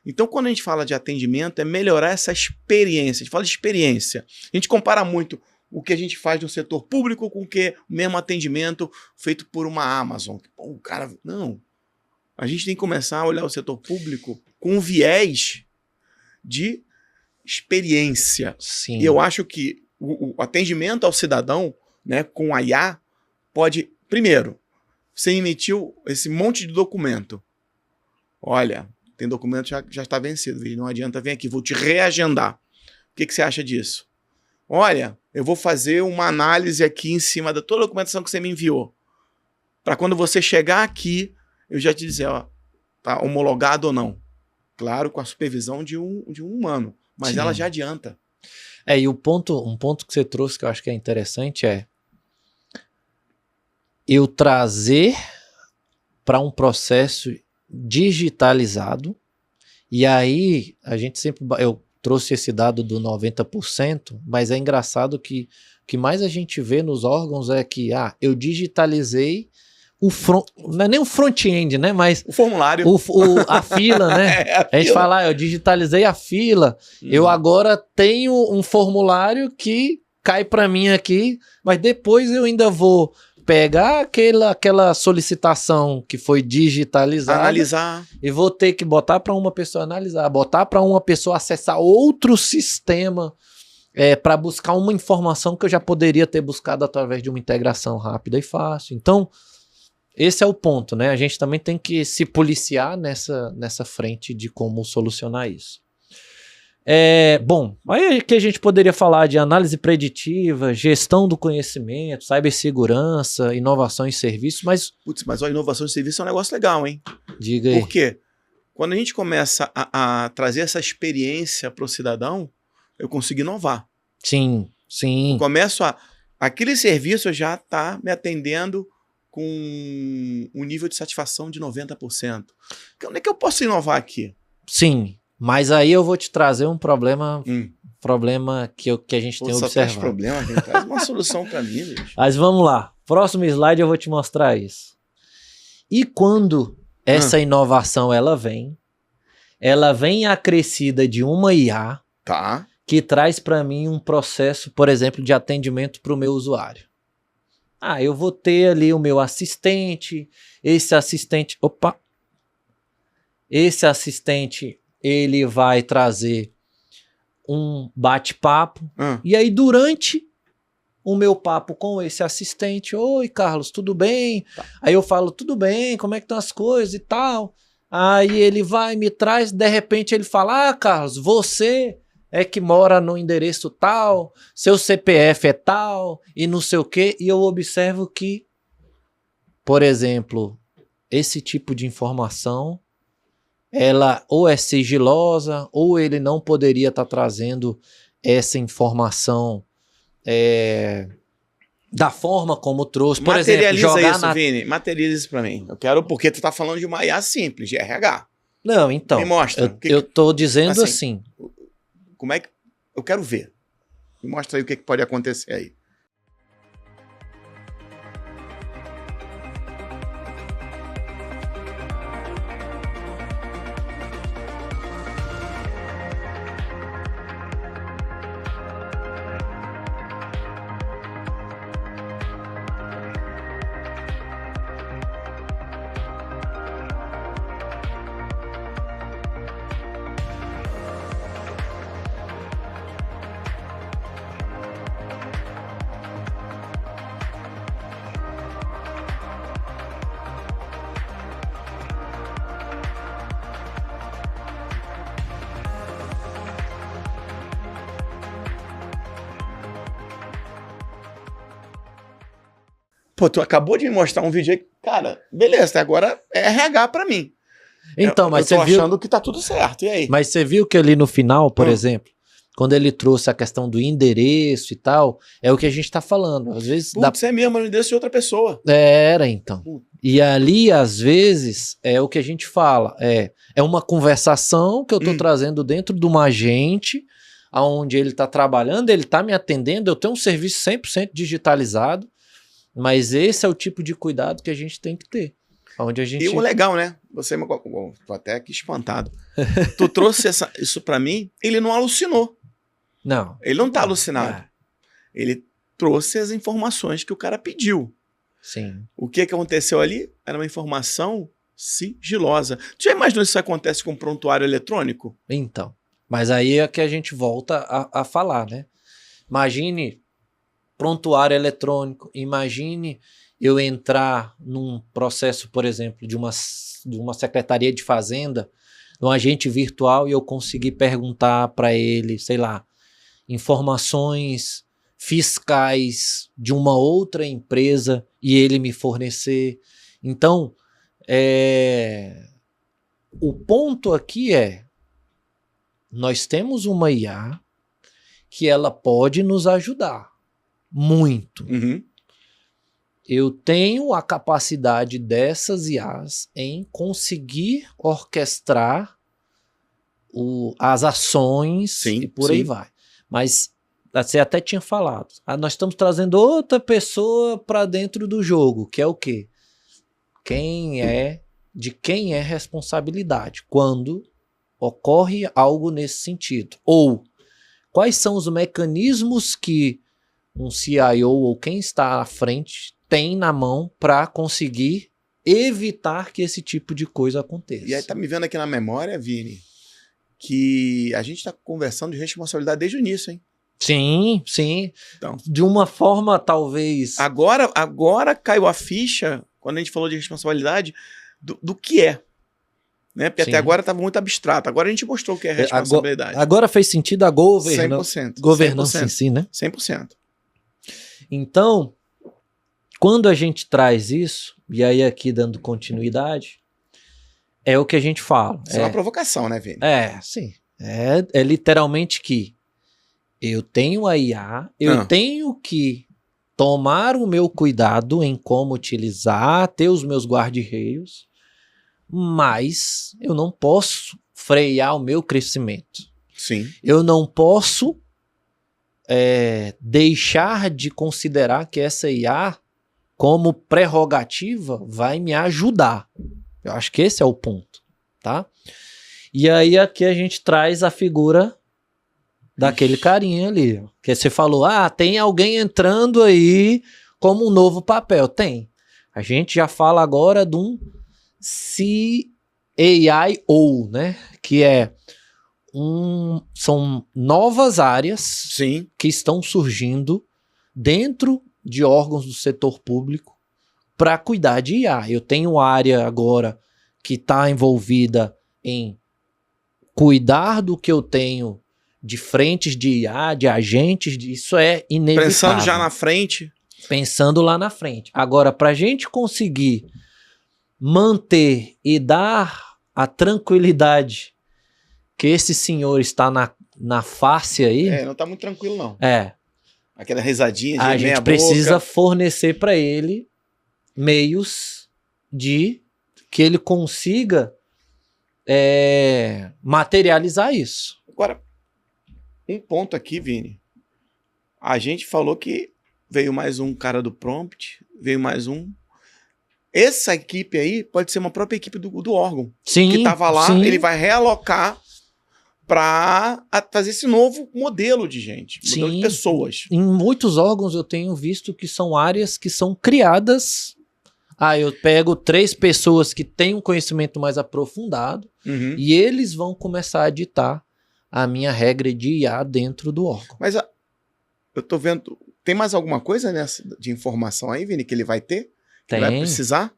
Então quando a gente fala de atendimento, é melhorar essa experiência. A gente fala de experiência. A gente compara muito o que a gente faz no setor público com o mesmo atendimento feito por uma Amazon. Pô, o cara... Não. A gente tem que começar a olhar o setor público com um viés de experiência. Sim. E eu acho que o atendimento ao cidadão, né, com a IA, pode... Primeiro, você emitiu esse monte de documento. Olha, tem documento que já está vencido. Não adianta, vem aqui, vou te reagendar. O que você acha disso? Olha, eu vou fazer uma análise aqui em cima da toda a documentação que você me enviou. Para quando você chegar aqui, eu já te dizer, ó, tá homologado ou não. Claro, com a supervisão de um humano, mas Sim. ela já adianta. E um ponto que você trouxe que eu acho que é interessante é eu trazer para um processo digitalizado, e aí a gente sempre... Eu trouxe esse dado do 90%, mas é engraçado que o que mais a gente vê nos órgãos é que eu digitalizei não é nem o front-end, né? Mas o formulário. A fila, né? A gente fala, eu digitalizei a fila, eu agora tenho um formulário que cai para mim aqui, mas depois eu ainda vou pegar aquela solicitação que foi digitalizada, analisar, e vou ter que botar para uma pessoa analisar, botar para uma pessoa acessar outro sistema para buscar uma informação que eu já poderia ter buscado através de uma integração rápida e fácil. Então, esse é o ponto, né? A gente também tem que se policiar nessa frente de como solucionar isso. Bom, aí que a gente poderia falar de análise preditiva, gestão do conhecimento, cibersegurança, inovação em serviços, mas... Putz, mas a inovação em serviço é um negócio legal, hein? Diga aí. Por quê? Quando a gente começa a trazer essa experiência para o cidadão, eu consigo inovar. Sim, sim. Eu começo aquele serviço já está me atendendo com um nível de satisfação de 90%. Onde é que eu posso inovar aqui? Sim, mas aí eu vou te trazer um problema que a gente tem observado. Só traz problema, gente. Traz uma solução para mim, bicho. Mas vamos lá. Próximo slide eu vou te mostrar isso. E quando essa inovação ela vem acrescida de uma IA que traz para mim um processo, por exemplo, de atendimento para o meu usuário. Eu vou ter ali o meu assistente, esse assistente ele vai trazer um bate-papo, e aí durante o meu papo com esse assistente, oi Carlos, tudo bem? Aí eu falo, tudo bem, como é que estão as coisas e tal? Aí ele vai, me traz, de repente ele fala, Carlos, você é que mora no endereço tal, seu CPF é tal, e não sei o quê, e eu observo que, por exemplo, esse tipo de informação, ela ou é sigilosa, ou ele não poderia estar trazendo essa informação da forma como trouxe. Por exemplo, jogar isso, Vini, materializa isso para mim. Eu quero, porque tu tá falando de uma IA simples, de RH. Não, então, me mostra. Eu tô dizendo assim. Como é que... Eu quero ver. Me mostra aí o que pode acontecer aí. Pô, tu acabou de me mostrar um vídeo aí, cara, beleza, agora é RH pra mim. Então, mas eu tô você viu... achando que tá tudo certo, e aí? Mas você viu que ali no final, por exemplo, quando ele trouxe a questão do endereço e tal, é o que a gente tá falando. Às vezes... Putz, é mesmo, é o endereço de outra pessoa. Era, então. E ali, às vezes, é o que a gente fala. É uma conversação que eu tô trazendo dentro de uma agente, onde ele tá trabalhando, ele tá me atendendo, eu tenho um serviço 100% digitalizado, mas esse é o tipo de cuidado que a gente tem que ter. Onde a gente... E o legal, né? Você, tô até aqui espantado. Tu trouxe isso pra mim, ele não alucinou. Não. Ele não tá alucinado. Ele trouxe as informações que o cara pediu. Sim. O que aconteceu ali era uma informação sigilosa. Tu já imaginou se isso acontece com um prontuário eletrônico? Então. Mas aí é que a gente volta a falar, né? Imagine prontuário eletrônico, imagine eu entrar num processo, por exemplo, de uma secretaria de fazenda, de um agente virtual, e eu conseguir perguntar para ele, sei lá, informações fiscais de uma outra empresa e ele me fornecer. Então, o ponto aqui nós temos uma IA que ela pode nos ajudar muito. Uhum. Eu tenho a capacidade dessas IAs em conseguir orquestrar as ações e por aí vai. Mas você até tinha falado, nós estamos trazendo outra pessoa para dentro do jogo, que é o quê? De quem é responsabilidade quando ocorre algo nesse sentido? Ou quais são os mecanismos que um CIO ou quem está à frente tem na mão para conseguir evitar que esse tipo de coisa aconteça? E aí tá me vendo aqui na memória, Vini, que a gente tá conversando de responsabilidade desde o início, hein? Sim, sim. Então, de uma forma, talvez... Agora caiu a ficha, quando a gente falou de responsabilidade, do que é. Né? Porque até agora estava muito abstrato. Agora a gente mostrou o que é responsabilidade. Agora fez sentido a 100%. Governança 100%. Em si, né? 100%. Então, quando a gente traz isso, e aí aqui dando continuidade, é o que a gente fala. Isso é uma provocação, né, Vini? Sim. É literalmente que eu tenho a IA, eu tenho que tomar o meu cuidado em como utilizar, ter os meus guarda-reios, mas eu não posso frear o meu crescimento. Sim. Eu não posso deixar de considerar que essa IA, como prerrogativa, vai me ajudar. Eu acho que esse é o ponto, tá? E aí aqui a gente traz a figura daquele carinha ali, que você falou, tem alguém entrando aí como um novo papel. Tem. A gente já fala agora de um CAIO, né? Que são novas áreas que estão surgindo dentro de órgãos do setor público para cuidar de IA. Eu tenho área agora que está envolvida em cuidar do que eu tenho de frentes de IA, de agentes, isso é inevitável. Pensando já na frente. Pensando lá na frente. Agora, para a gente conseguir manter e dar a tranquilidade que esse senhor está na face aí... não está muito tranquilo, não. Aquela risadinha de a gente precisa fornecer para ele meios de que ele consiga materializar isso. Agora, um ponto aqui, Vini. A gente falou que veio mais um cara do prompt, veio mais um. Essa equipe aí pode ser uma própria equipe do órgão. Sim, que estava lá, sim. Ele vai realocar para fazer esse novo modelo de gente, modelo de pessoas. Em muitos órgãos eu tenho visto que são áreas que são criadas. Eu pego 3 pessoas que têm um conhecimento mais aprofundado e eles vão começar a ditar a minha regra de IA dentro do órgão. Mas eu tô vendo, tem mais alguma coisa nessa de informação aí, Vini, que ele vai ter? Que ele vai precisar?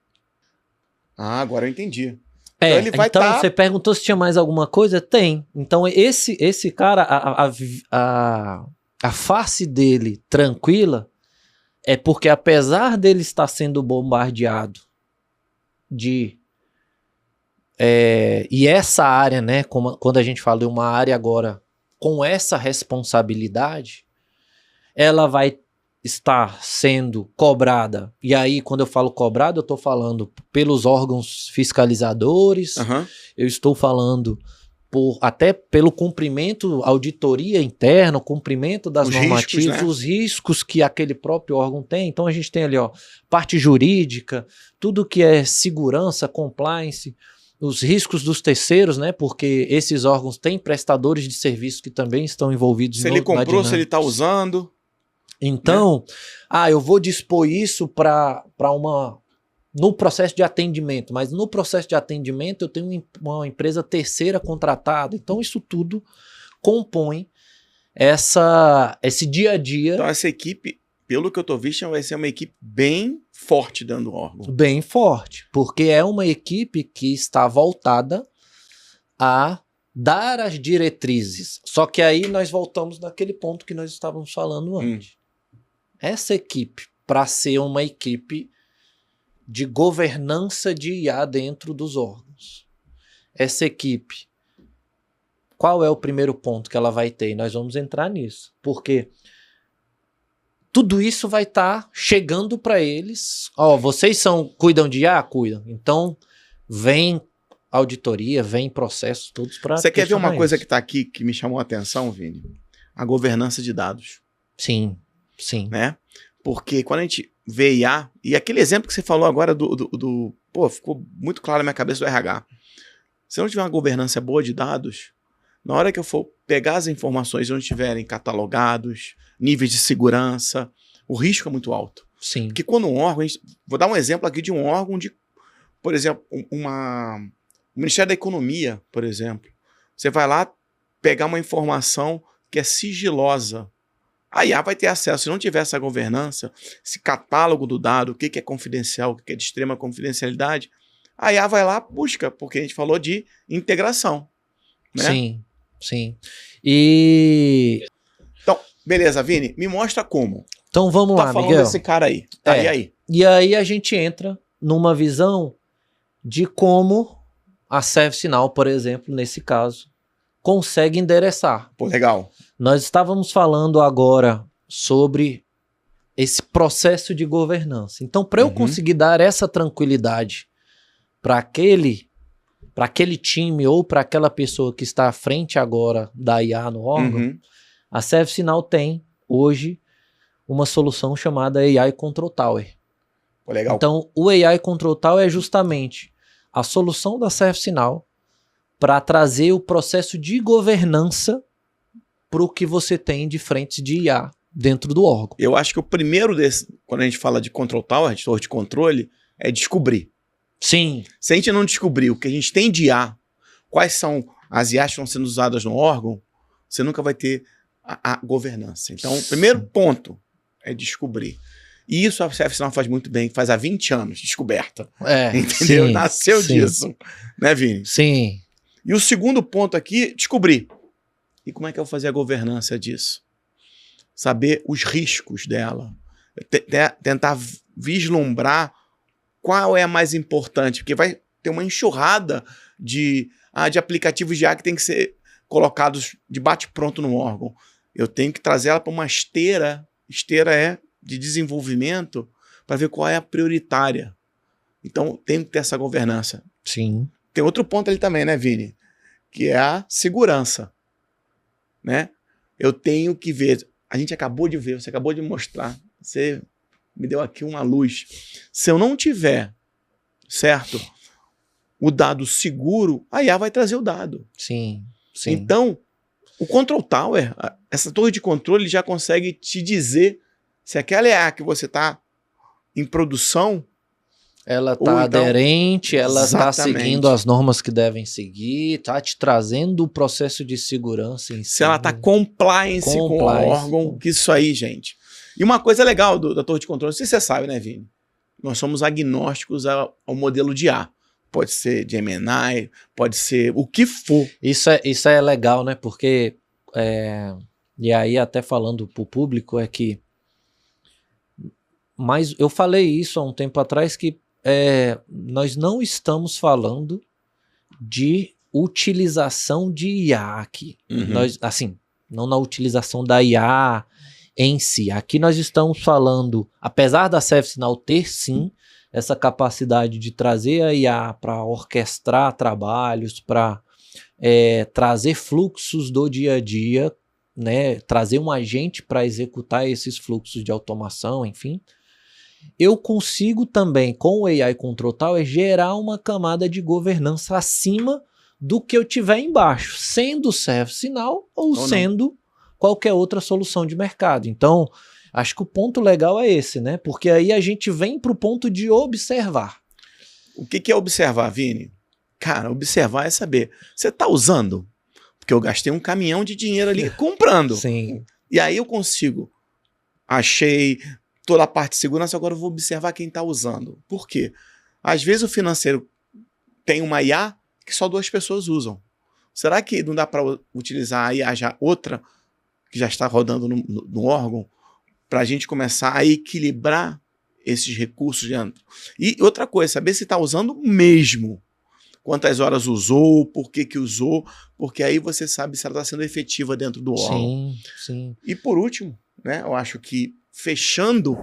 Agora eu entendi. Então ele vai você perguntou se tinha mais alguma coisa? Tem. Então esse cara, a face dele tranquila é porque apesar dele estar sendo bombardeado e essa área, né, quando a gente fala de uma área agora com essa responsabilidade, ela vai estar sendo cobrada. E aí, quando eu falo cobrada, eu estou falando pelos órgãos fiscalizadores, eu estou falando até pelo cumprimento, auditoria interna, o cumprimento das normativas, riscos, né? Os riscos que aquele próprio órgão tem. Então a gente tem ali, ó, parte jurídica, tudo que é segurança, compliance, os riscos dos terceiros, né? Porque esses órgãos têm prestadores de serviço que também estão envolvidos. Se ele comprou, se ele está usando. Então, né? Eu vou dispor isso para no processo de atendimento, mas no processo de atendimento eu tenho uma empresa terceira contratada. Então isso tudo compõe esse dia a dia. Então essa equipe, pelo que eu estou vendo, vai ser uma equipe bem forte dentro do órgão. Bem forte, porque é uma equipe que está voltada a dar as diretrizes. Só que aí nós voltamos naquele ponto que nós estávamos falando antes. Essa equipe, para ser uma equipe de governança de IA dentro dos órgãos. Essa equipe, qual é o primeiro ponto que ela vai ter? E nós vamos entrar nisso, porque tudo isso vai estar chegando para eles. Vocês cuidam de IA? Cuidam. Então, vem auditoria, vem processos todos para... Você quer ver uma coisa que está aqui que me chamou a atenção, Vini? A governança de dados. Sim. Né? Porque quando a gente vê IA, e aquele exemplo que você falou agora ficou muito claro na minha cabeça do RH. Se não tiver uma governança boa de dados, na hora que eu for pegar as informações onde estiverem catalogados, níveis de segurança, o risco é muito alto. Sim. Porque quando um órgão, vou dar um exemplo aqui de um órgão de, por exemplo, o Ministério da Economia, por exemplo. Você vai lá pegar uma informação que é sigilosa. A IA vai ter acesso. Se não tiver essa governança, esse catálogo do dado, o que é confidencial, o que é de extrema confidencialidade, a IA vai lá, busca, porque a gente falou de integração. Né? Sim, sim. Então, beleza, Vini, me mostra como. Então vamos lá, falando Miguel. Desse cara aí. E aí? E aí a gente entra numa visão de como a ServiceNow, por exemplo, nesse caso, consegue endereçar. Pô, legal. Nós estávamos falando agora sobre esse processo de governança. Então, para eu conseguir dar essa tranquilidade para aquele time ou para aquela pessoa que está à frente agora da IA no órgão, a ServiceNow tem hoje uma solução chamada AI Control Tower. Pô, legal. Então, o AI Control Tower é justamente a solução da ServiceNow para trazer o processo de governança para o que você tem de frente de IA dentro do órgão. Eu acho que o primeiro desse, quando a gente fala de Control Tower, de torre de controle, é descobrir. Sim. Se a gente não descobrir o que a gente tem de IA, quais são as IAs que estão sendo usadas no órgão, você nunca vai ter a governança. Então, o primeiro ponto é descobrir. E isso a ServiceNow faz muito bem, faz há 20 anos, descoberta. Entendeu? Sim, Nasceu disso. Né, Vini? Sim. E o segundo ponto aqui, descobrir. E como é que eu vou fazer a governança disso? Saber os riscos dela. Tentar vislumbrar qual é a mais importante, porque vai ter uma enxurrada de aplicativos de IA que tem que ser colocados de bate-pronto no órgão. Eu tenho que trazer ela para uma esteira de desenvolvimento para ver qual é a prioritária. Então, tem que ter essa governança. Sim. Tem outro ponto ali também, né, Vini? Que é a segurança. Né? Eu tenho que ver. A gente acabou de ver, você acabou de mostrar. Você me deu aqui uma luz. Se eu não tiver, certo, o dado seguro, a IA vai trazer o dado. Sim, sim. Então, o Control Tower, essa torre de controle já consegue te dizer se aquela IA que você está em produção, ela está aderente, ela está seguindo as normas que devem seguir, está te trazendo o processo de segurança em si. Se ela está compliance com o órgão, que isso aí, gente. E uma coisa legal da torre de controle, não sei se você sabe, né, Vini? Nós somos agnósticos ao modelo de IA. Pode ser Gemini, pode ser o que for. Isso é legal, né? Porque, e aí até falando para o público, é que mas eu falei isso há um tempo atrás que nós não estamos falando de utilização de IA aqui. Nós, assim, não na utilização da IA em si. Aqui nós estamos falando, apesar da ServiceNow ter sim essa capacidade de trazer a IA para orquestrar trabalhos, para trazer fluxos do dia a dia, né, trazer um agente para executar esses fluxos de automação, enfim. Eu consigo também, com o AI Control Tower, gerar uma camada de governança acima do que eu tiver embaixo, sendo ServiceNow ou sendo qualquer outra solução de mercado. Então, acho que o ponto legal é esse, né? Porque aí a gente vem para o ponto de observar. O que é observar, Vini? Cara, observar é saber, você está usando? Porque eu gastei um caminhão de dinheiro ali comprando. Sim. E aí eu consigo, achei toda a parte de segurança, agora eu vou observar quem está usando. Por quê? Às vezes o financeiro tem uma IA que só 2 pessoas usam. Será que não dá para utilizar a IA já outra, que já está rodando no órgão, para a gente começar a equilibrar esses recursos dentro? E outra coisa, saber se está usando mesmo. Quantas horas usou, por que usou, porque aí você sabe se ela está sendo efetiva dentro do órgão. Sim, sim. E por último, né, eu acho que fechando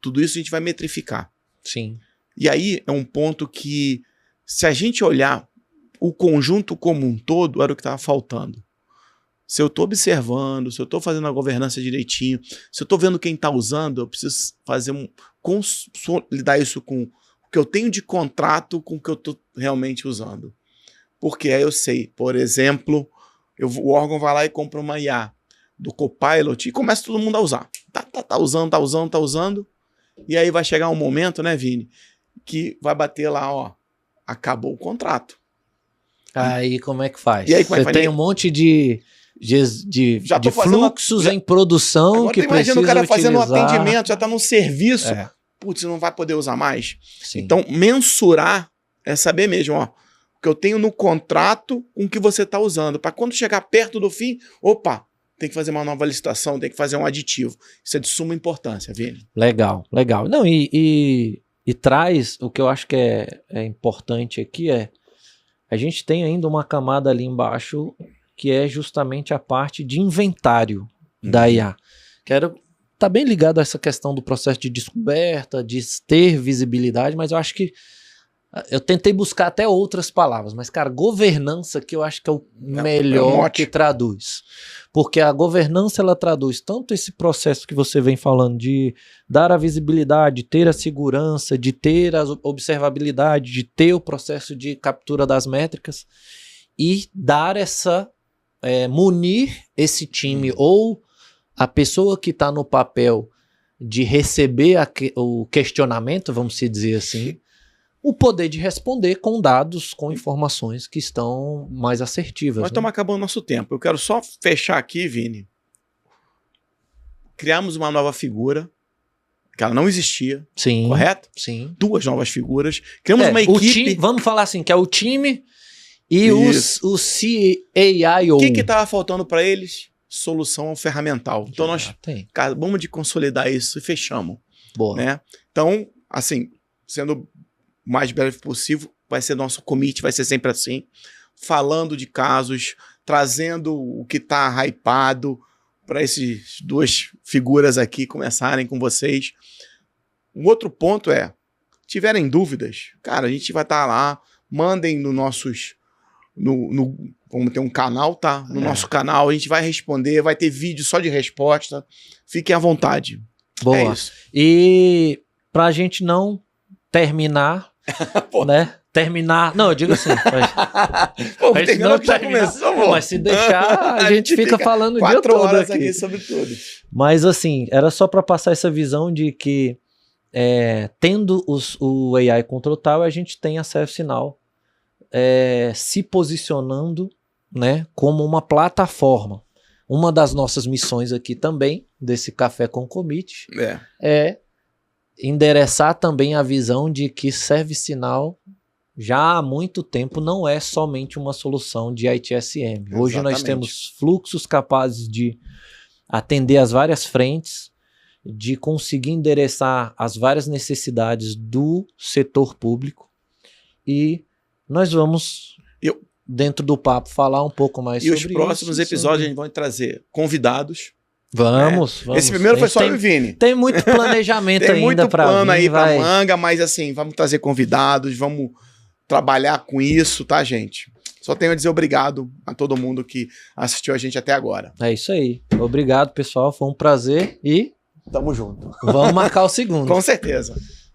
tudo isso a gente vai metrificar. Sim. E aí é um ponto que, se a gente olhar o conjunto como um todo, era o que estava faltando. Se eu estou observando, se eu estou fazendo a governança direitinho, se eu estou vendo quem está usando, eu preciso fazer consolidar isso com o que eu tenho de contrato com o que eu estou realmente usando. Porque aí eu sei, por exemplo, o órgão vai lá e compra uma IA do Copilot e começa todo mundo a usar. Tá usando. E aí vai chegar um momento, né, Vini, que vai bater lá, ó, acabou o contrato. Aí como é que faz? E aí, como é que Você faz? tem um monte de fluxos em produção agora que precisa imagina o cara fazendo um utilizar. atendimento, já está num serviço. Putz, não vai poder usar mais. Sim. Então, mensurar é saber mesmo, ó, o que eu tenho no contrato com o que você está usando. Para quando chegar perto do fim, opa, tem que fazer uma nova licitação, tem que fazer um aditivo. Isso é de suma importância, Vini. Legal. Não, e traz, o que eu acho que é importante aqui a gente tem ainda uma camada ali embaixo que é justamente a parte de inventário da IA. Tá bem ligado a essa questão do processo de descoberta, de ter visibilidade, mas eu acho que eu tentei buscar até outras palavras, mas, cara, governança que eu acho que é o melhor que traduz. Porque a governança, ela traduz tanto esse processo que você vem falando de dar a visibilidade, de ter a segurança, de ter a observabilidade, de ter o processo de captura das métricas e dar munir esse time ou a pessoa que está no papel de receber o questionamento, vamos dizer assim, o poder de responder com dados, com informações que estão mais assertivas. Nós estamos acabando nosso tempo. Eu quero só fechar aqui, Vini. Criamos uma nova figura, que ela não existia, sim, correto? Sim. 2 novas figuras. Criamos uma equipe... vamos falar assim, que é o time e o CAIO. O que estava faltando para eles? Solução ferramental. Então nós acabamos de consolidar isso e fechamos. Boa. Né? Então, assim, sendo o mais breve possível, vai ser nosso commit, vai ser sempre assim, falando de casos, trazendo o que está hypado para essas 2 figuras aqui começarem com vocês. Um outro ponto tiverem dúvidas, cara, a gente vai estar lá, mandem no nossos... vamos ter um canal, tá? No nosso canal, a gente vai responder, vai ter vídeo só de resposta. Fiquem à vontade. Boa. É isso. E pra gente não terminar, né? Não, eu digo assim. Mas se deixar, a gente fica falando o dia todo 4 horas aqui sobre tudo. Mas assim, era só para passar essa visão de que tendo o AI Control Tower, a gente tem a ServiceNow se posicionando, né, como uma plataforma. Uma das nossas missões aqui também, desse Café com Commit, é endereçar também a visão de que ServiceNow já há muito tempo não é somente uma solução de ITSM. Hoje nós temos fluxos capazes de atender as várias frentes de conseguir endereçar as várias necessidades do setor público. E nós vamos, dentro do papo, falar um pouco mais sobre isso. E os próximos episódios a gente vai trazer convidados. Vamos. Esse primeiro foi só eu e o Vini. Tem muito planejamento tem ainda muito para plano aí vai... pra manga, mas assim, vamos trazer convidados, vamos trabalhar com isso, tá, gente? Só tenho a dizer obrigado a todo mundo que assistiu a gente até agora. É isso aí. Obrigado, pessoal. Foi um prazer e tamo junto. Vamos marcar o segundo. Com certeza.